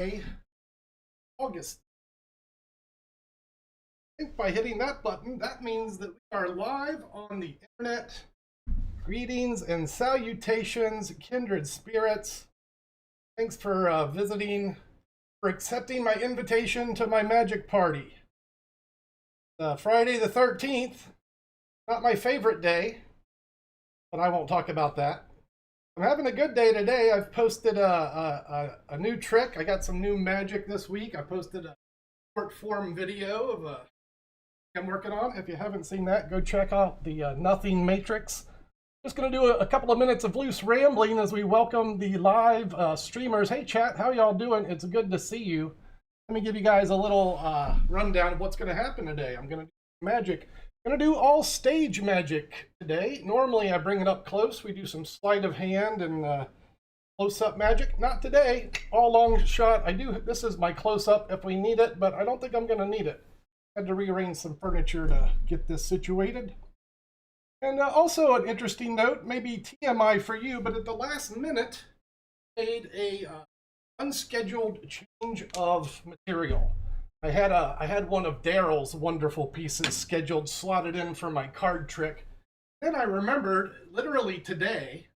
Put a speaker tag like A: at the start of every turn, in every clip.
A: Wednesday, August. I think by hitting that button, that means that we are live on the internet. Greetings and salutations, kindred spirits. Thanks for visiting, for accepting my invitation to my magic party. Friday the 13th, not my favorite day, but I won't talk about that. I'm having a good day today. I've posted a new trick. I got some new magic this week. I posted a short form video of I'm working on. If you haven't seen that, go check out the Nothing Matrix. Just going to do a couple of minutes of loose rambling as we welcome the live streamers. Hey chat, how y'all doing? It's good to see you. Let me give you guys a little rundown of what's going to happen today. I'm going to do magic. I'm going to do all stage magic today. Normally I bring it up close. We do some sleight of hand and close-up magic. Not today. All long shot. This is my close-up if we need it, but I don't think I'm going to need it. Had to rearrange some furniture to get this situated. And also an interesting note, maybe TMI for you, but at the last minute, made a unscheduled change of material. I had one of Daryl's wonderful pieces scheduled, slotted in for my card trick. Then I remembered, literally today,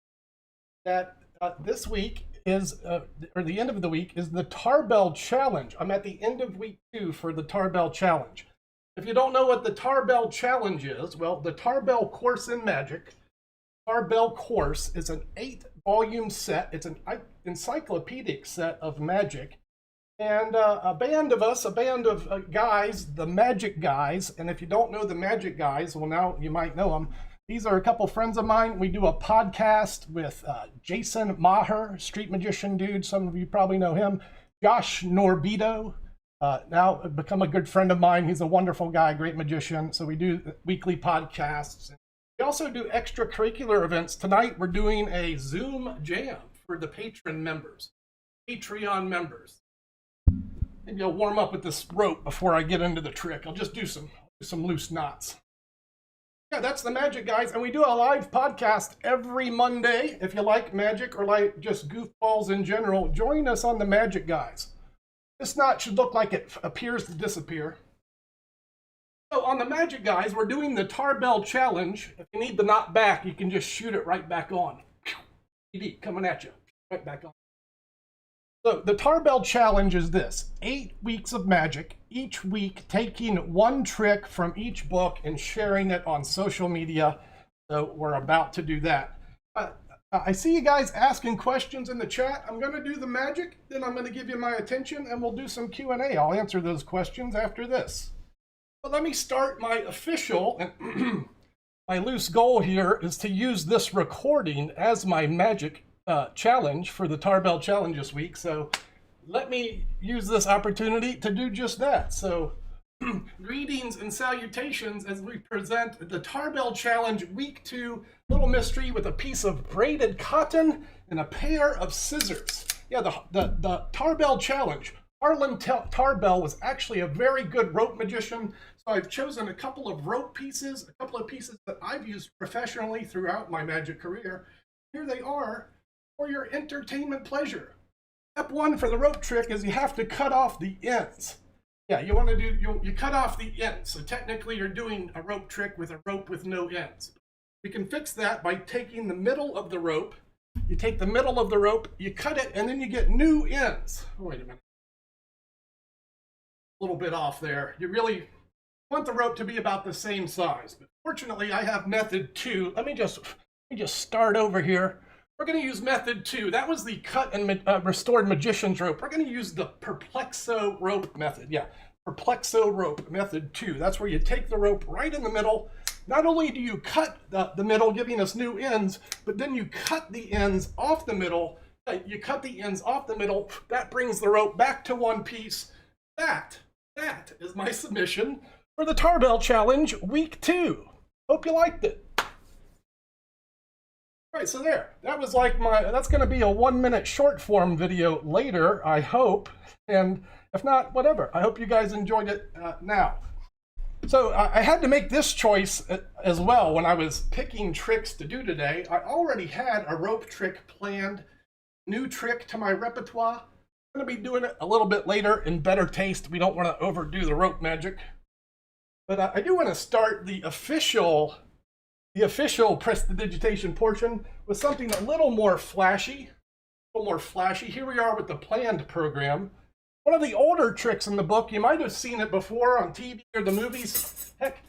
A: that this week is, or the end of the week, is the Tarbell Challenge. I'm at the end of week 2 for the Tarbell Challenge. If you don't know what the Tarbell Challenge is, well, the Tarbell Course in Magic, Tarbell Course is an 8-volume set. It's an encyclopedic set of magic. And a band of guys, the Magic Guys, and if you don't know the Magic Guys, well, now you might know them. These are a couple friends of mine. We do a podcast with Jason Maher, street magician dude. Some of you probably know him. Josh Norbido, now become a good friend of mine. He's a wonderful guy, great magician. So we do weekly podcasts. We also do extracurricular events. Tonight we're doing a Zoom jam for the Patreon members. Maybe I'll warm up with this rope before I get into the trick. I'll just do some loose knots. Yeah, that's the Magic Guys, and we do a live podcast every Monday. If you like magic or like just goofballs in general, join us on the Magic Guys. This knot should look like it appears to disappear. So on the Magic Guys, we're doing the Tarbell Challenge. If you need the knot back, you can just shoot it right back on. Coming at you, right back on. So the Tarbell Challenge is this: 8 weeks of magic, each week taking one trick from each book and sharing it on social media. So we're about to do that. I see you guys asking questions in the chat. I'm going to do the magic, then I'm going to give you my attention, and we'll do some Q&A. I'll answer those questions after this. But let me start my official, and my loose goal here is to use this recording as my magic challenge for the Tarbell Challenge this week. So let me use this opportunity to do just that. So greetings and salutations as we present the Tarbell Challenge week 2 little mystery with a piece of braided cotton and a pair of scissors. Yeah, the Tarbell Challenge. Harlan Tarbell was actually a very good rope magician. So I've chosen a couple of rope pieces, a couple of pieces that I've used professionally throughout my magic career. Here they are for your entertainment pleasure. Step 1 for the rope trick is you have to cut off the ends. Yeah, you want to do, you cut off the ends. So technically you're doing a rope trick with a rope with no ends. We can fix that by taking the middle of the rope. You take the middle of the rope, you cut it, and then you get new ends. Oh, wait a minute. A little bit off there. You really want the rope to be about the same size. But fortunately, I have method 2. Let me just start over here. We're going to use method 2. That was the cut and restored magician's rope. We're going to use the Perplexo rope method. Yeah, Perplexo rope method 2. That's where you take the rope right in the middle. Not only do you cut the middle, giving us new ends, but then you cut the ends off the middle. You cut the ends off the middle. That brings the rope back to one piece. That is my submission for the Tarbell Challenge week 2. Hope you liked it. Right, so there. That was like that's going to be a 1-minute short form video later, I hope. And if not, whatever. I hope you guys enjoyed it now. So I had to make this choice as well when I was picking tricks to do today. I already had a rope trick planned, new trick to my repertoire. I'm going to be doing it a little bit later in better taste. We don't want to overdo the rope magic. But I do want to start the official prestidigitation portion with something a little more flashy. Here we are with the planned program. One of the older tricks in the book, you might have seen it before on TV or the movies. Heck,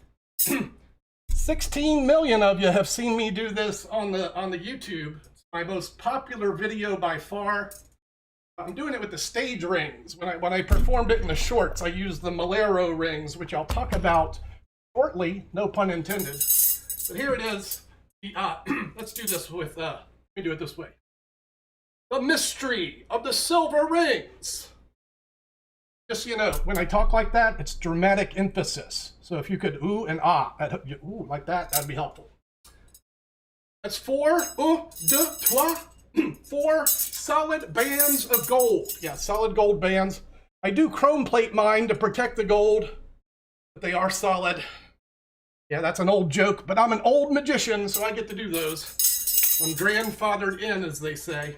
A: 16 million of you have seen me do this on the YouTube. It's my most popular video by far. I'm doing it with the stage rings. When I performed it in the shorts, I used the Melero Rings, which I'll talk about shortly, no pun intended. But here it is. Let's do this with, let me do it this way. The mystery of the silver rings. Just so you know, when I talk like that, it's dramatic emphasis. So if you could ooh and ah, ooh, like that, that'd be helpful. That's 4, 1, 2, 3, 4 solid bands of gold. Yeah, solid gold bands. I do chrome plate mine to protect the gold, but they are solid. Yeah, that's an old joke, but I'm an old magician, so I get to do those. I'm grandfathered in, as they say.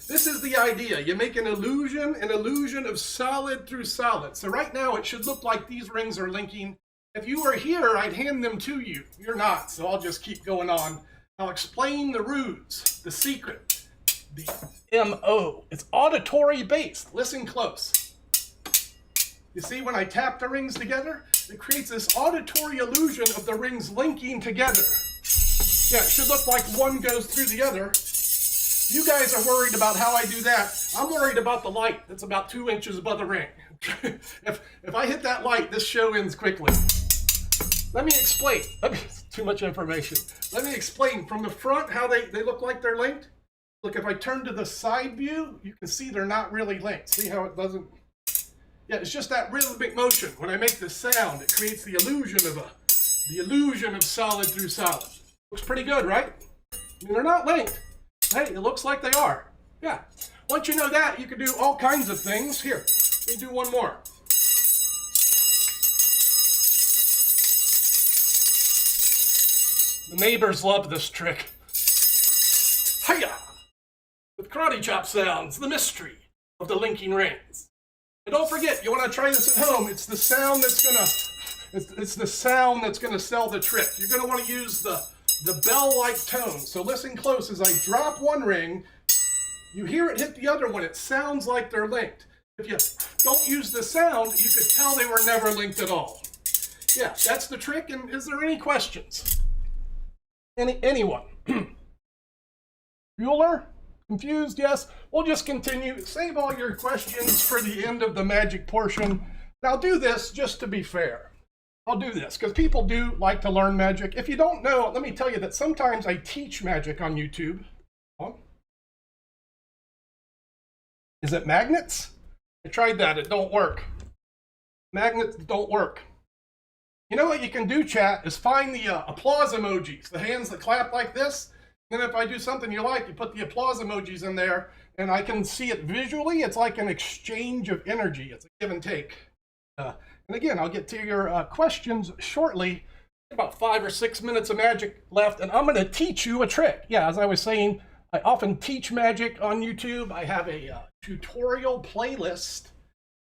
A: This is the idea. You make an illusion of solid through solid. So right now it should look like these rings are linking. If you were here, I'd hand them to you. You're not, so I'll just keep going on. I'll explain the ruse, the secret, the MO. It's auditory based. Listen close. You see, when I tap the rings together, it creates this auditory illusion of the rings linking together. Yeah, it should look like one goes through the other. You guys are worried about how I do that. I'm worried about the light that's about 2 inches above the ring. If I hit that light, this show ends quickly. Let me explain. It's too much information. Let me explain from the front how they look like they're linked. Look, if I turn to the side view, you can see they're not really linked. See how it doesn't? Yeah, it's just that rhythmic motion. When I make the sound, it creates the illusion of solid through solid. Looks pretty good, right? I mean, they're not linked. Hey, it looks like they are. Yeah. Once you know that, you can do all kinds of things. Here, let me do one more. The neighbors love this trick. Hiya! With karate chop sounds, the mystery of the linking rings. And don't forget, you want to try this at home. It's the sound that's gonna sell the trick. You're gonna want to use the bell-like tone. So listen close. As I drop one ring, you hear it hit the other one. It sounds like they're linked. If you don't use the sound, you could tell they were never linked at all. Yeah, that's the trick. And is there any questions? Anyone? Bueller? Confused? Yes? We'll just continue. Save all your questions for the end of the magic portion. Now do this just to be fair. I'll do this because people do like to learn magic. If you don't know, let me tell you that sometimes I teach magic on YouTube. Is it magnets? I tried that. It don't work. Magnets don't work. You know what you can do, chat, is find the applause emojis, the hands that clap like this. And if I do something you like, you put the applause emojis in there, and I can see it visually. It's like an exchange of energy. It's a give and take. And again, I'll get to your questions shortly. About 5 or 6 minutes of magic left, and I'm going to teach you a trick. Yeah, as I was saying, I often teach magic on YouTube. I have a tutorial playlist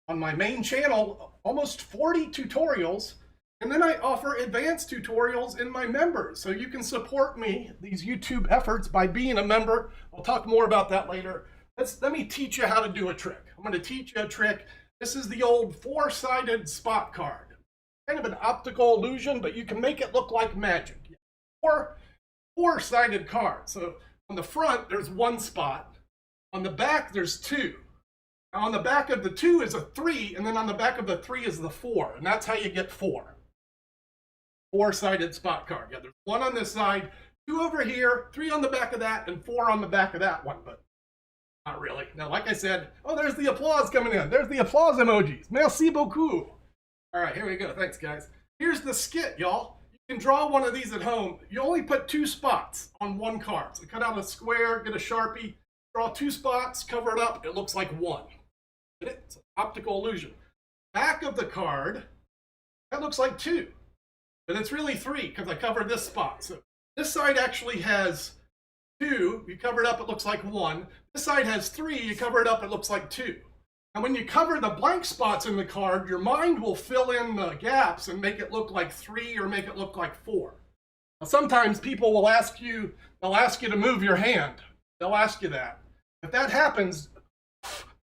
A: on my main channel, almost 40 tutorials. And then I offer advanced tutorials in my members. So you can support me, these YouTube efforts, by being a member. I'll talk more about that later. Let me teach you how to do a trick. I'm going to teach you a trick. This is the old 4-sided spot card. Kind of an optical illusion, but you can make it look like magic. 4-sided card. So on the front, there's 1 spot. On the back, there's 2. Now on the back of the 2 is a 3, and then on the back of the 3 is the 4. And that's how you get 4. 4-sided spot card. Yeah, there's 1 on this side, 2 over here, 3 on the back of that, and 4 on the back of that one, but not really. Now, like I said, oh, there's the applause coming in. There's the applause emojis. Merci beaucoup. All right, here we go. Thanks, guys. Here's the skit, y'all. You can draw one of these at home. You only put 2 spots on 1 card. So cut out a square, get a Sharpie, draw 2 spots, cover it up. It looks like 1. Get it? It's an optical illusion. Back of the card, that looks like 2. But it's really 3 because I covered this spot. So this side actually has 2. You cover it up, it looks like 1. This side has 3. You cover it up, it looks like 2. And when you cover the blank spots in the card, your mind will fill in the gaps and make it look like 3 or make it look like 4. Now, sometimes people will ask you, they'll ask you to move your hand. They'll ask you that. If that happens,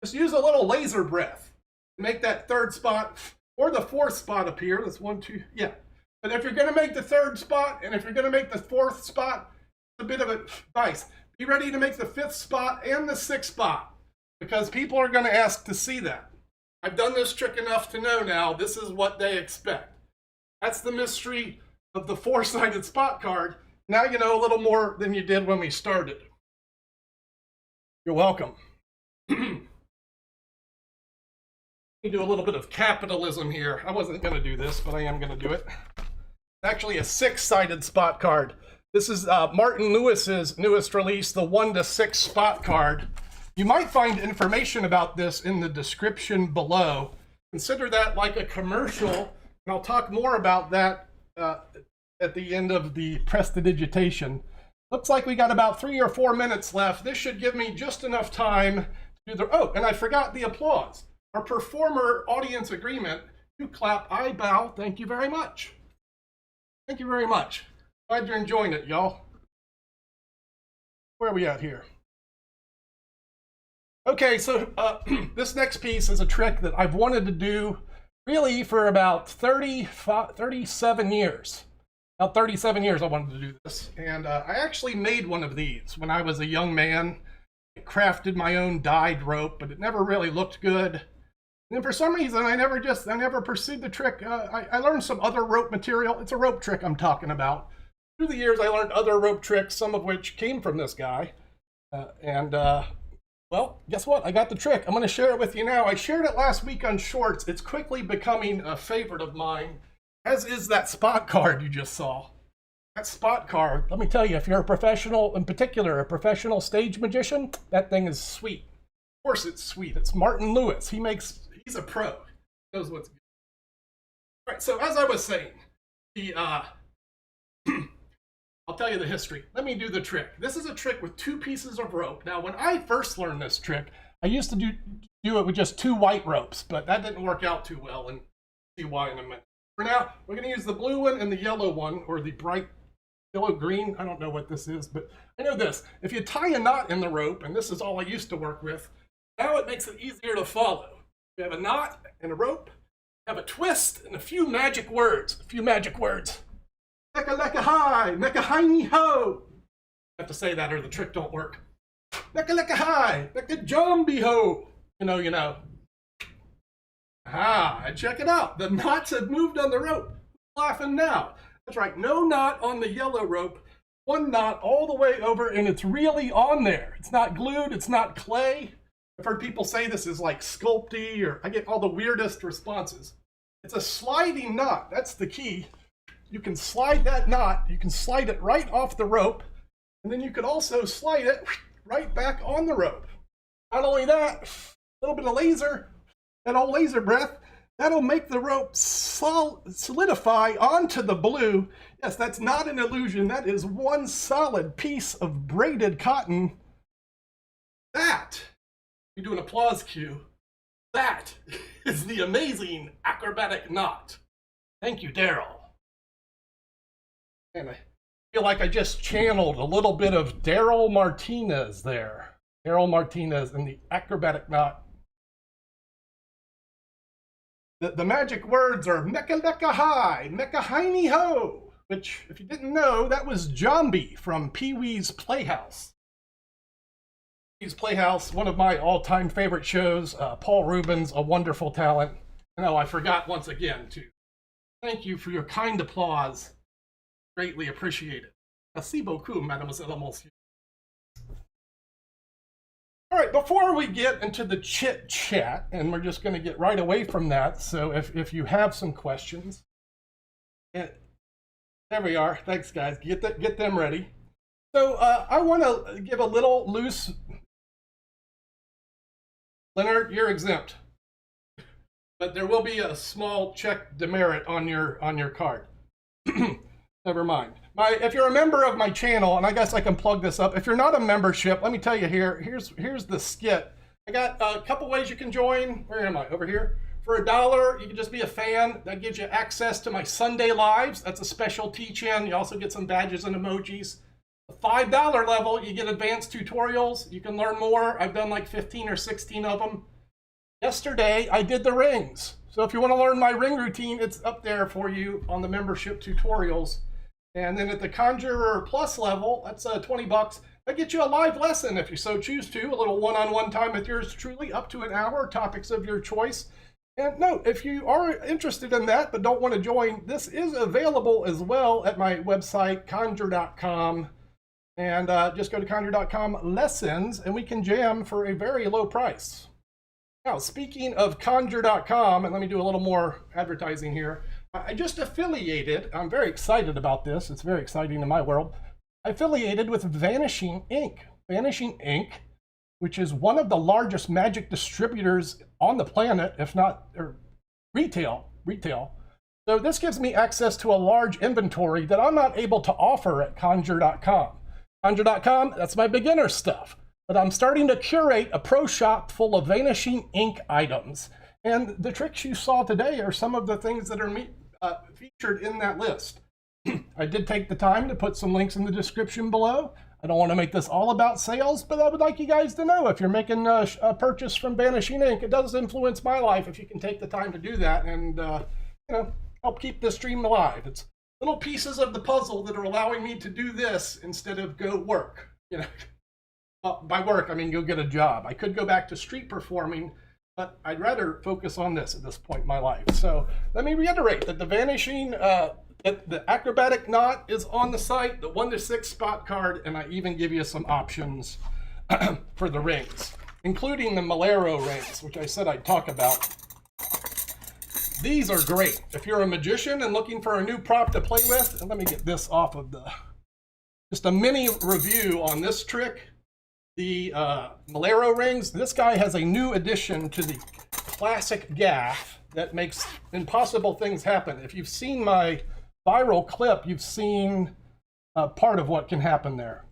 A: just use a little laser breath to make that 3rd spot or the 4th spot appear. That's 1, 2, yeah. But if you're going to make the 3rd spot and if you're going to make the 4th spot, it's a bit of advice. Be ready to make the 5th spot and the 6th spot because people are going to ask to see that. I've done this trick enough to know now this is what they expect. That's the mystery of the 4-sided spot card. Now you know a little more than you did when we started. You're welcome. Let me do a little bit of capitalism here. I wasn't going to do this, but I am going to do it. It's actually a 6-sided spot card. This is Martin Lewis's newest release, the 1 to 6 spot card. You might find information about this in the description below. Consider that like a commercial, and I'll talk more about that at the end of the prestidigitation. Looks like we got about 3 or 4 minutes left. This should give me just enough time to do the... Oh, and I forgot the applause. Our performer audience agreement. You clap, I bow. Thank you very much. Thank you very much. Glad you're enjoying it, y'all. Where are we at here? Okay, so this next piece is a trick that I've wanted to do really for about 37 years. About 37 years I wanted to do this. And I actually made one of these when I was a young man. I crafted my own dyed rope, but it never really looked good. And for some reason, I never pursued the trick. I learned some other rope material. It's a rope trick I'm talking about. Through the years, I learned other rope tricks, some of which came from this guy. Well, guess what? I got the trick. I'm going to share it with you now. I shared it last week on Shorts. It's quickly becoming a favorite of mine, as is that spot card you just saw. That spot card, let me tell you, if you're a professional, in particular, a professional stage magician, that thing is sweet. Of course it's sweet. It's Martin Lewis. He's a pro. He knows what's good. All right, so as I was saying, I'll tell you the history. Let me do the trick. This is a trick with 2 pieces of rope. Now, when I first learned this trick, I used to do it with just 2 white ropes, but that didn't work out too well, and see why in a minute. For now, we're going to use the blue one and the yellow one, or the bright yellow-green. I don't know what this is, but I know this. If you tie a knot in the rope, and this is all I used to work with, now it makes it easier to follow. You have a knot and a rope, have a twist, and a few magic words. Mecca lecca hi, mecca hiney ho. I have to say that or the trick don't work. Mecca lecca hi, mecca zombie ho. You know. Ah, check it out. The knots have moved on the rope. Who's laughing now? That's right, no knot on the yellow rope. 1 knot all the way over, and it's really on there. It's not glued, it's not clay. I've heard people say this is like sculpty, or I get all the weirdest responses. It's a sliding knot. That's the key. You can slide that knot. You can slide it right off the rope, and then you could also slide it right back on the rope. Not only that, a little bit of laser, that old laser breath, that'll make the rope solidify onto the blue. Yes, that's not an illusion. That is 1 solid piece of braided cotton. That, we do an applause cue, that is the amazing acrobatic knot. Thank you, Daryl. And I feel like I just channeled a little bit of Daryl Martinez there. Daryl Martinez and the acrobatic knot. The magic words are mecca lecca hi, mecca hiney ho, which, if you didn't know, that was Zombie from Pee-wee's Playhouse. Pee-wee's Playhouse, one of my all-time favorite shows. Paul Rubens, a wonderful talent. No, I forgot once again to thank you for your kind applause. Greatly appreciated. Merci beaucoup, mademoiselle et monsieur. All right, before we get into the chit chat, and we're just going to get right away from that, so if you have some questions, there we are. Thanks, guys. Get them ready. So I want to give a little loose. Leonard, you're exempt, but there will be a small check demerit on your card. Never mind. If you're a member of my channel, and I guess I can plug this up. If you're not a membership, let me tell you here's the skit I got a couple ways you can join. Where am I? Over here. For $1, you can just be a fan. That gives you access to my Sunday lives. That's a special teach-in. You also get some badges and emojis. The $5 level, you get advanced tutorials. You can learn more. I've done like 15 or 16 of them. Yesterday, I did the rings. So if you want to learn my ring routine, it's up there for you on the membership tutorials. And then at the Conjurer Plus level, that's $20. That gets you a live lesson if you so choose to. A little one-on-one time with yours truly, up to an hour, topics of your choice. And note, if you are interested in that but don't want to join, this is available as well at my website, conjure.com. And just go to conjure.com lessons, and we can jam for a very low price. Now, speaking of conjure.com, and let me do a little more advertising here. I just affiliated, I'm very excited about this. It's very exciting in my world. I affiliated with Vanishing Inc. Vanishing Inc., which is one of the largest magic distributors on the planet, if not retail. So this gives me access to a large inventory that I'm not able to offer at conjure.com. Conjure.com, that's my beginner stuff. But I'm starting to curate a pro shop full of Vanishing Inc. items. And the tricks you saw today are some of the things that are featured in that list. I did take the time to put some links in the description below. I don't want to make this all about sales, but I would like you guys to know if you're making a purchase from Vanishing Inc., it does influence my life if you can take the time to do that and help keep this stream alive. It's little pieces of the puzzle that are allowing me to do this instead of go work. By work, I mean go get a job. I could go back to street performing, but I'd rather focus on this at this point in my life. So let me reiterate that the Vanishing, the Acrobatic Knot is on the site, the 1 to 6 spot card, and I even give you some options for the rings, including the Melero Rings, which I said I'd talk about. These are great. If you're a magician and looking for a new prop to play with, and let me get this off of just a mini review on this trick. The Melero Rings, this guy has a new addition to the classic gaff that makes impossible things happen. If you've seen my viral clip, you've seen part of what can happen there.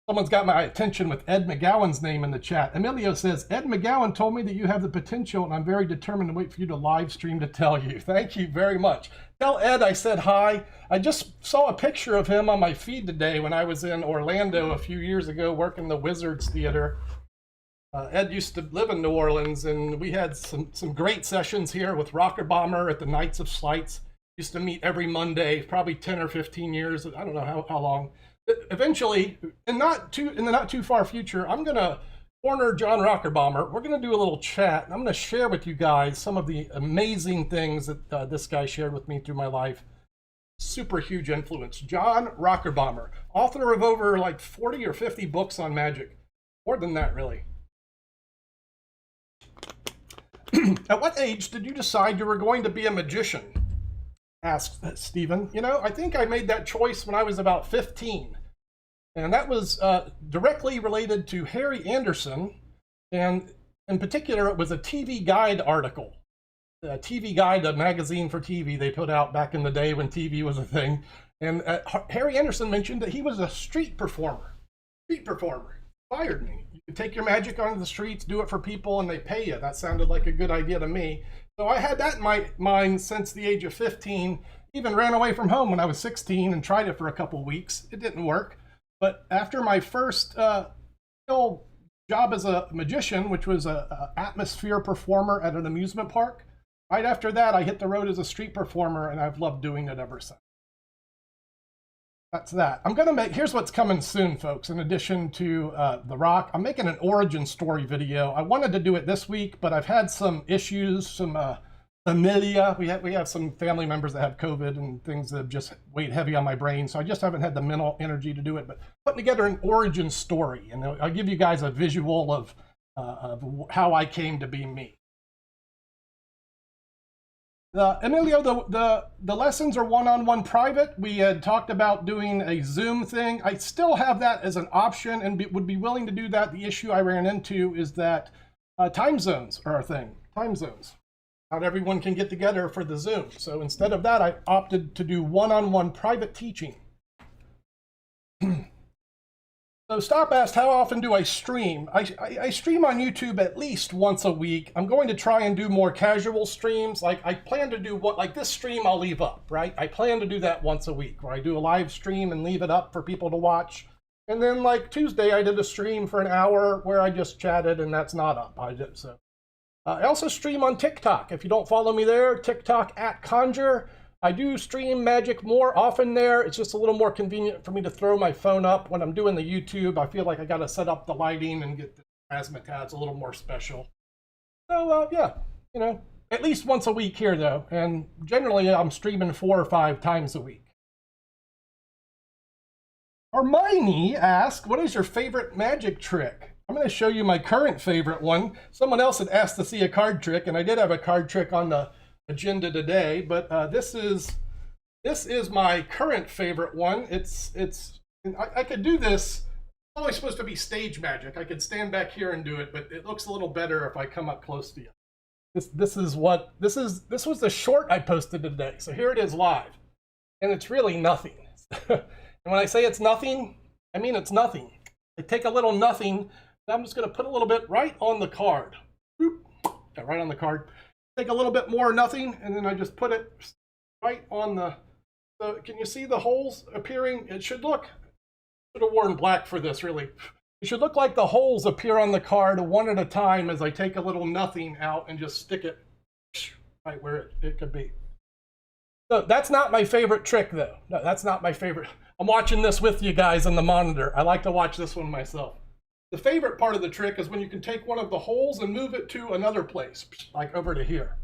A: Someone's got my attention with Ed McGowan's name in the chat. Emilio says, Ed McGowan told me that you have the potential, and I'm very determined to wait for you to live stream to tell you. Thank you very much. Tell Ed I said hi. I just saw a picture of him on my feed today when I was in Orlando a few years ago working the Wizards Theater. Ed used to live in New Orleans, and we had some great sessions here with Rocker Bomber at the Knights of Slights. Used to meet every Monday, probably 10 or 15 years. I don't know how long. Eventually, in the not too far future, I'm going to corner John Rocker Bomber. We're going to do a little chat, and I'm going to share with you guys some of the amazing things that this guy shared with me through my life. Super huge influence. John Rocker Bomber, author of over like 40 or 50 books on magic. More than that, really. At what age did you decide you were going to be a magician? Asked Stephen. I think I made that choice when I was about 15. And that was directly related to Harry Anderson. And in particular, it was a TV Guide article. A TV Guide, a magazine for TV they put out back in the day when TV was a thing. And Harry Anderson mentioned that he was a street performer. Inspired me. You can take your magic onto the streets, do it for people, and they pay you. That sounded like a good idea to me. So I had that in my mind since the age of 15. Even ran away from home when I was 16 and tried it for a couple weeks. It didn't work. But after my first job as a magician, which was an atmosphere performer at an amusement park, right after that, I hit the road as a street performer, and I've loved doing it ever since. That's that. Here's what's coming soon, folks. In addition to The Rock, I'm making an origin story video. I wanted to do it this week, but I've had some issues, some familia. We have some family members that have COVID and things that have just weighed heavy on my brain, so I just haven't had the mental energy to do it. But putting together an origin story, and I'll give you guys a visual of how I came to be me. Emilio, the lessons are one-on-one private. We had talked about doing a Zoom thing. I still have that as an option and would be willing to do that. The issue I ran into is that time zones are a thing. Time zones. Not everyone can get together for the Zoom. So instead of that, I opted to do one-on-one private teaching. So So Stop asked, how often do I stream? I stream on YouTube at least once a week. I'm going to try and do more casual streams. Like I plan to do what, like this stream I'll leave up, right? I plan to do that once a week where I do a live stream and leave it up for people to watch. And then like Tuesday, I did a stream for an hour where I just chatted and that's not up. I also stream on TikTok. If you don't follow me there, TikTok at Conjure. I do stream Magic more often there. It's just a little more convenient for me to throw my phone up when I'm doing the YouTube. I feel like I got to set up the lighting and get the razzmatazz a little more special. So yeah, you know, at least once a week here though. And generally I'm streaming 4 or 5 times a week. Hermione asked, what is your favorite magic trick? I'm going to show you my current favorite one. Someone else had asked to see a card trick, and I did have a card trick on the agenda today, but this is my current favorite one. I could do this. It's only supposed to be stage magic. I could stand back here and do it, but it looks a little better if I come up close to you. This was the short I posted today. So here it is live, and it's really nothing. And when I say it's nothing, I mean it's nothing. I take a little nothing, and I'm just going to put a little bit right on the card. Boop. Got right on the card. Take a little bit more nothing, and then I just put it right on the, can you see the holes appearing? It should look, should have worn black for this really. It should look like the holes appear on the card one at a time as I take a little nothing out and just stick it right where it could be. So that's not my favorite trick though. No, that's not my favorite. I'm watching this with you guys on the monitor. I like to watch this one myself. The favorite part of the trick is when you can take one of the holes and move it to another place, like over to here.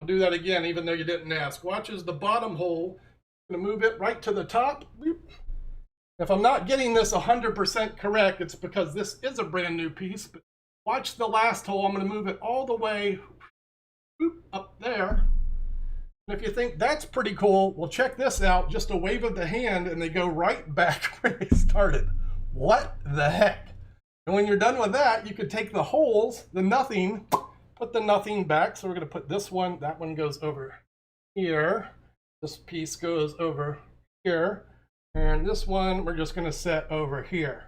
A: I'll do that again, even though you didn't ask. Watch as the bottom hole, I'm going to move it right to the top. If I'm not getting this 100% correct, it's because this is a brand new piece. But watch the last hole. I'm going to move it all the way up there. And if you think that's pretty cool, well, check this out. Just a wave of the hand, and they go right back where they started. What the heck? And when you're done with that, you could take the holes, the nothing, put the nothing back. So we're going to put this one, that one goes over here. This piece goes over here. And this one, we're just going to set over here.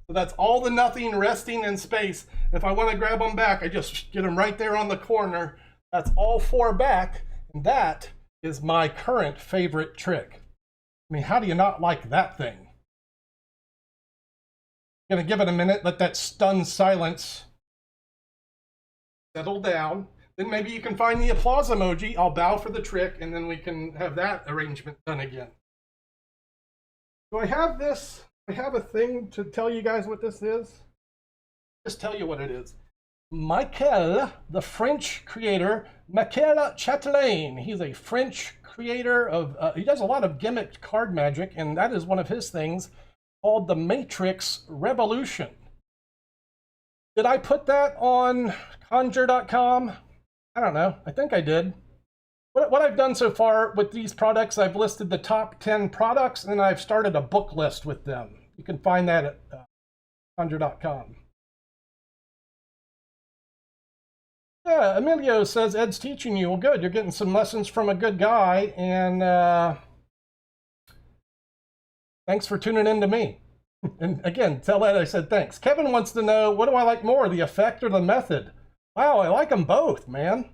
A: So that's all the nothing resting in space. If I want to grab them back, I just get them right there on the corner. That's all 4 back. And that is my current favorite trick. I mean, how do you not like that thing? Gonna give it a minute, let that stunned silence settle down. Then maybe you can find the applause emoji. I'll bow for the trick, and then we can have that arrangement done again. So I have this, I have a thing to tell you guys what this is. Just tell you what it is. Michael, the French creator, Michael Chatelain. He's a French creator of, he does a lot of gimmicked card magic, and that is one of his things, called the Matrix Revolution. Did I put that on Conjure.com? I don't know. I think I did. What I've done so far with these products, I've listed the top 10 products, and I've started a book list with them. You can find that at Conjure.com. Yeah, Emilio says, Ed's teaching you. Well, good. You're getting some lessons from a good guy, and thanks for tuning in to me. And again, tell Ed I said thanks. Kevin wants to know, what do I like more, the effect or the method? Wow, I like them both, man.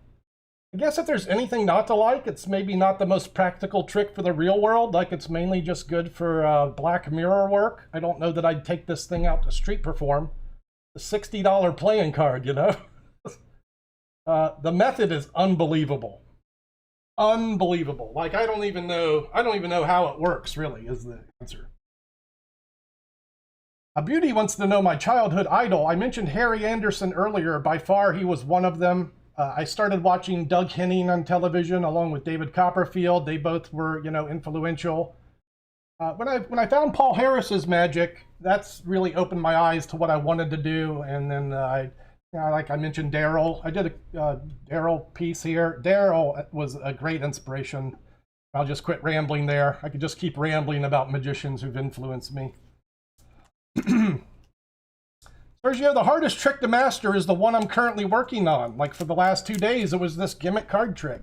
A: I guess if there's anything not to like, it's maybe not the most practical trick for the real world. Like it's mainly just good for Black Mirror work. I don't know that I'd take this thing out to street perform. The $60 playing card, you know? The method is unbelievable. Unbelievable. Like I don't even know how it works, really, is the answer. A beauty wants to know my childhood idol. I mentioned Harry Anderson earlier. By far, he was one of them. I started watching Doug Henning on television along with David Copperfield. They both were, you know, influential. When I found Paul Harris's magic, that's really opened my eyes to what I wanted to do. And then like I mentioned Daryl. I did a Daryl piece here. Daryl was a great inspiration. I'll just quit rambling there. I could just keep rambling about magicians who've influenced me. Sergio, the hardest trick to master is the one I'm currently working on. Like for the last 2 days, it was this gimmick card trick.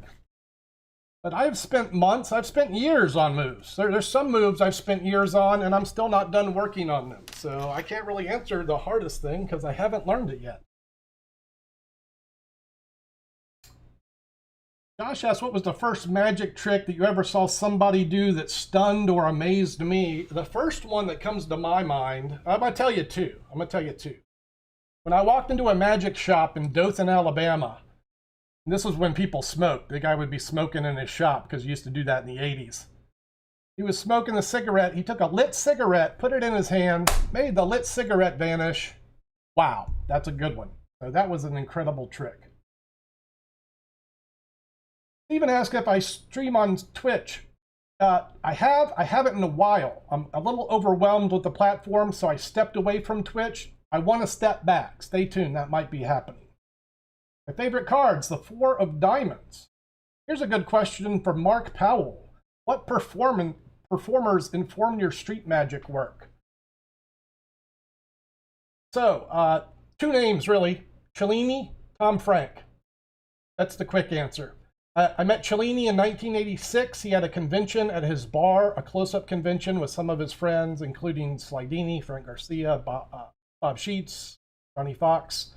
A: But I've spent months, I've spent years on moves. There's some moves I've spent years on and I'm still not done working on them. So I can't really answer the hardest thing because I haven't learned it yet. Josh asked, what was the first magic trick that you ever saw somebody do that stunned or amazed me? The first one that comes to my mind, I'm going to tell you two. When I walked into a magic shop in Dothan, Alabama, and this was when people smoked. The guy would be smoking in his shop because he used to do that in the 80s. He was smoking a cigarette. He took a lit cigarette, put it in his hand, made the lit cigarette vanish. Wow, that's a good one. So that was an incredible trick. Stephen asked if I stream on Twitch. I haven't in a while. I'm a little overwhelmed with the platform, so I stepped away from Twitch. I want to step back. Stay tuned, that might be happening. My favorite cards, the Four of Diamonds. Here's a good question for Mark Powell. What performers inform your street magic work? So, two names really. Cellini, Tom Frank. That's the quick answer. I met Cellini in 1986. He had a convention at his bar, a close-up convention with some of his friends, including Slidini, Frank Garcia, Bob Sheets, Johnny Fox.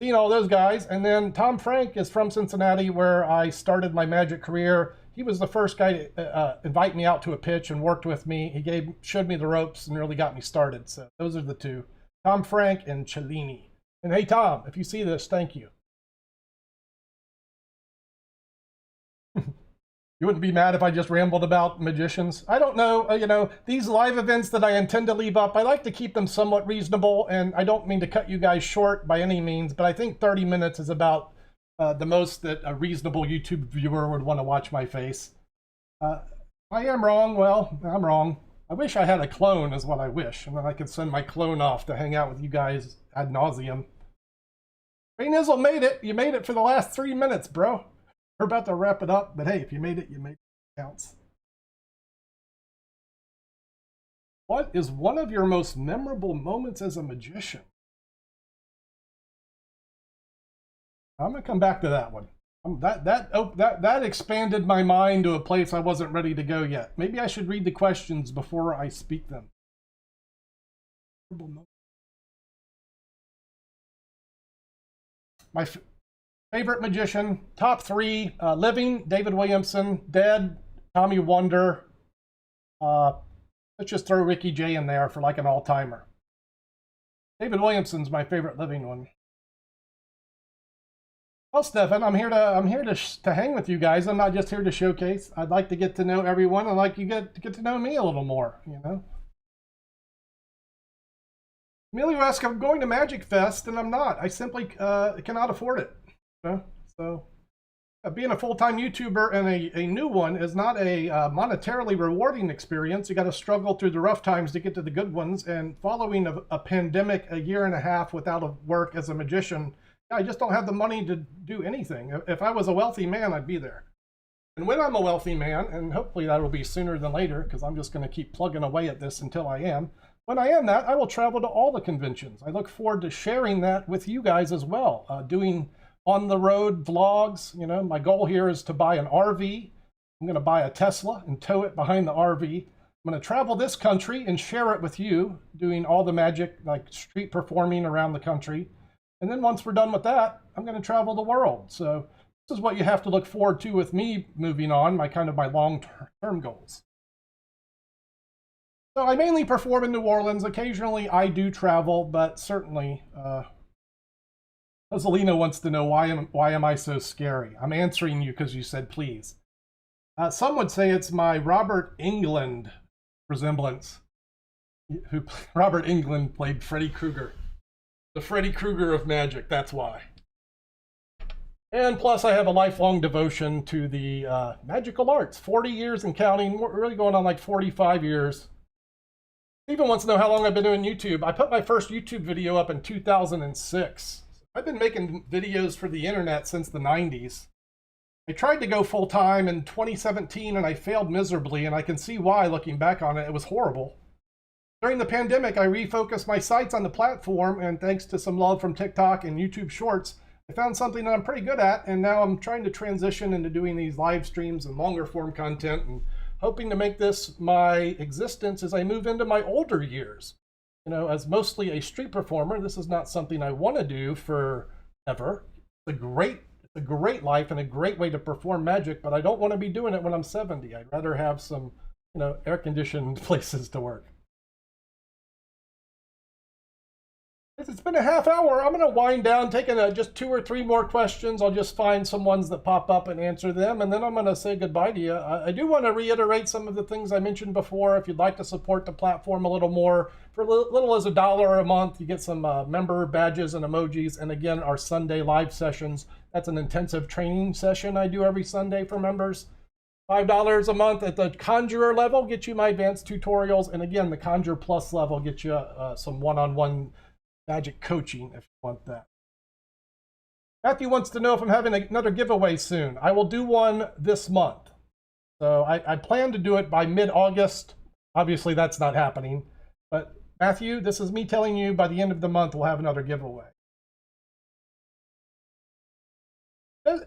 A: Seen all those guys. And then Tom Frank is from Cincinnati, where I started my magic career. He was the first guy to invite me out to a pitch and worked with me. He showed me the ropes and really got me started. So those are the two, Tom Frank and Cellini. And hey, Tom, if you see this, thank you. You wouldn't be mad if I just rambled about magicians? I don't know. You know, these live events that I intend to leave up, I like to keep them somewhat reasonable, and I don't mean to cut you guys short by any means, but I think 30 minutes is about the most that a reasonable YouTube viewer would want to watch my face. I am wrong. Well, I'm wrong. I wish I had a clone is what I wish, and then I could send my clone off to hang out with you guys ad nauseum. Ray Nizzle made it. You made it for the last 3 minutes, bro. We're about to wrap it up, but hey, if you made it, you made it. It counts. What is one of your most memorable moments as a magician? I'm gonna come back to that one. That expanded my mind to a place I wasn't ready to go yet. Maybe I should read the questions before I speak them. My favorite magician, top three, living, David Williamson, dead, Tommy Wonder. Let's just throw Ricky Jay in there for like an all-timer. David Williamson's my favorite living one. Well, Stefan, I'm here to hang with you guys. I'm not just here to showcase. I'd like to get to know everyone. I'd like you to get to know me a little more, you know. Emilio asks, I'm going to Magic Fest, and I'm not. I simply cannot afford it. So being a full-time YouTuber and a new one is not a monetarily rewarding experience. You got to struggle through the rough times to get to the good ones. And following a pandemic, a year and a half without a work as a magician, I just don't have the money to do anything. If I was a wealthy man, I'd be there. And when I'm a wealthy man, and hopefully that will be sooner than later, because I'm just going to keep plugging away at this until I am. When I am that, I will travel to all the conventions. I look forward to sharing that with you guys as well, doing on-the-road vlogs. You know, my goal here is to buy an RV. I'm going to buy a Tesla and tow it behind the RV. I'm going to travel this country and share it with you, doing all the magic, like street performing around the country. And then once we're done with that, I'm going to travel the world. So this is what you have to look forward to with me moving on, my long-term goals. So I mainly perform in New Orleans. Occasionally I do travel, but certainly Rosalina wants to know, why am I so scary? I'm answering you because you said please. Some would say it's my Robert Englund resemblance. Robert Englund played Freddy Krueger. The Freddy Krueger of magic, that's why. And plus I have a lifelong devotion to the magical arts. 40 years and counting, we're really going on like 45 years. Stephen wants to know how long I've been doing YouTube. I put my first YouTube video up in 2006. I've been making videos for the internet since the 90s. I tried to go full-time in 2017 and I failed miserably, and I can see why looking back on it. It was horrible. During the pandemic, I refocused my sights on the platform, and thanks to some love from TikTok and YouTube Shorts, I found something that I'm pretty good at, and now I'm trying to transition into doing these live streams and longer form content, and hoping to make this my existence as I move into my older years. You know, as mostly a street performer, this is not something I want to do forever. It's a great life and a great way to perform magic, but I don't want to be doing it when I'm 70. I'd rather have some, you know, air-conditioned places to work. It's been a half hour. I'm going to wind down, taking just 2 or 3 more questions. I'll just find some ones that pop up and answer them, and then I'm going to say goodbye to you. I do want to reiterate some of the things I mentioned before. If you'd like to support the platform a little more, for little as $1 a month, you get some member badges and emojis. And again, our Sunday live sessions. That's an intensive training session I do every Sunday for members. $5 a month at the Conjurer level gets you my advanced tutorials. And again, the Conjure Plus level gets you some one-on-one magic coaching if you want that. Matthew wants to know if I'm having another giveaway soon. I will do one this month. So I plan to do it by mid-August. Obviously, that's not happening. But Matthew, this is me telling you by the end of the month we'll have another giveaway.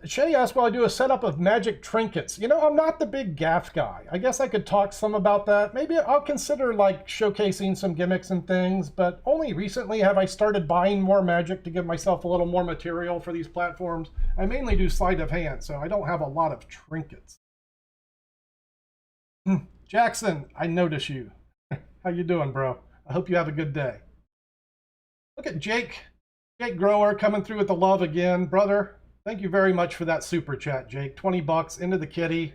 A: Shay asked, will I do a setup of magic trinkets? You know, I'm not the big gaff guy. I guess I could talk some about that. Maybe I'll consider like showcasing some gimmicks and things, but only recently have I started buying more magic to give myself a little more material for these platforms. I mainly do sleight of hand, so I don't have a lot of trinkets. Jackson, I notice you. How you doing, bro? I hope you have a good day. Look at Jake Grower coming through with the love again. Brother, thank you very much for that super chat, Jake. 20 bucks into the kitty.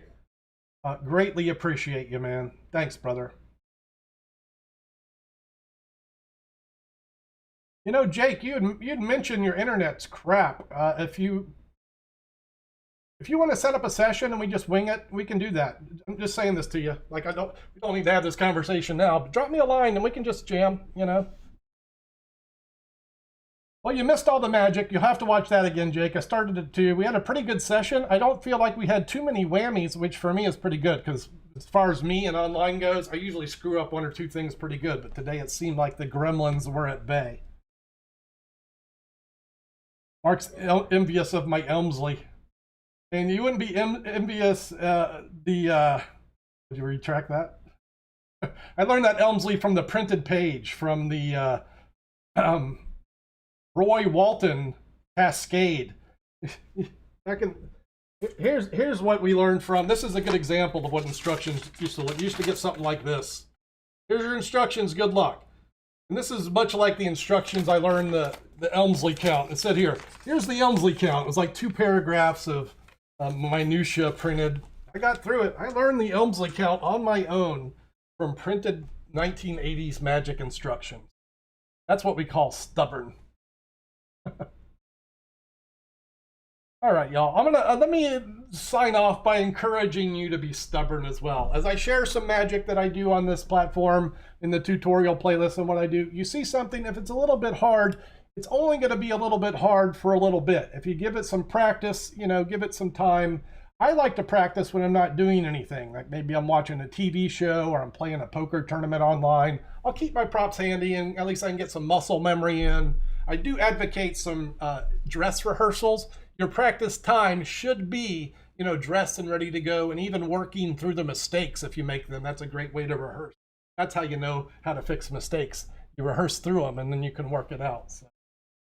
A: Greatly appreciate you, man. Thanks, brother. You know, Jake, you'd mentioned your internet's crap. If you want to set up a session and we just wing it, we can do that. I'm just saying this to you. Like, we don't need to have this conversation now. But drop me a line and we can just jam, you know. Well, you missed all the magic. You'll have to watch that again, Jake. I started it too. We had a pretty good session. I don't feel like we had too many whammies, which for me is pretty good, because as far as me and online goes, I usually screw up 1 or 2 things pretty good, but today it seemed like the gremlins were at bay. Mark's envious of my Elmsley. And you wouldn't be envious, did you retract that? I learned that Elmsley from the printed page, from the Roy Walton Cascade. Here's what we learned from. This is a good example of what instructions used to look. You used to get something like this. Here's your instructions, good luck. And this is much like the instructions I learned the Elmsley count. It said here's the Elmsley count. It was like 2 paragraphs of minutia printed. I got through it. I learned the Elmsley count on my own from printed 1980s magic instructions. That's what we call stubborn. All right, y'all. I'm gonna let me sign off by encouraging you to be stubborn as well. As I share some magic that I do on this platform in the tutorial playlist and what I do, you see something, if it's a little bit hard, it's only going to be a little bit hard for a little bit. If you give it some practice, you know, give it some time. I like to practice when I'm not doing anything. Like maybe I'm watching a TV show or I'm playing a poker tournament online. I'll keep my props handy and at least I can get some muscle memory in. I do advocate some dress rehearsals. Your practice time should be, you know, dressed and ready to go, and even working through the mistakes if you make them. That's a great way to rehearse. That's how you know how to fix mistakes. You rehearse through them and then you can work it out. So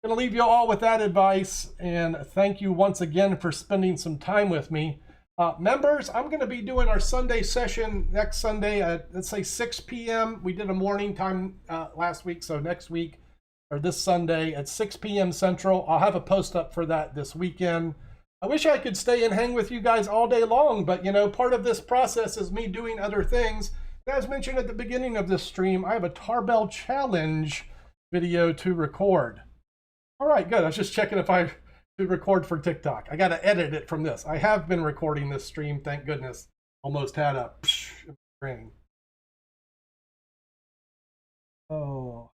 A: I'm going to leave you all with that advice, and thank you once again for spending some time with me. Members, I'm going to be doing our Sunday session next Sunday at, let's say, 6 p.m. We did a morning time last week, so next week, or this Sunday at 6 p.m. Central. I'll have a post up for that this weekend. I wish I could stay and hang with you guys all day long, but you know, part of this process is me doing other things. As mentioned at the beginning of this stream, I have a Tarbell challenge video to record. All right, good. I was just checking if I could record for TikTok. I got to edit it from this. I have been recording this stream, thank goodness. Almost had a ring. Oh.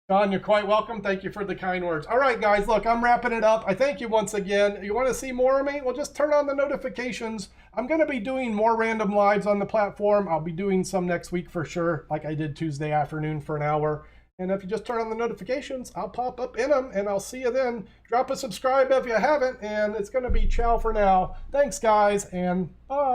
A: John, you're quite welcome. Thank you for the kind words. All right, guys, look, I'm wrapping it up. I thank you once again. You want to see more of me? Well, just turn on the notifications. I'm going to be doing more random lives on the platform. I'll be doing some next week for sure, like I did Tuesday afternoon for an hour. And if you just turn on the notifications, I'll pop up in them, and I'll see you then. Drop a subscribe if you haven't, and it's going to be ciao for now. Thanks, guys, and bye.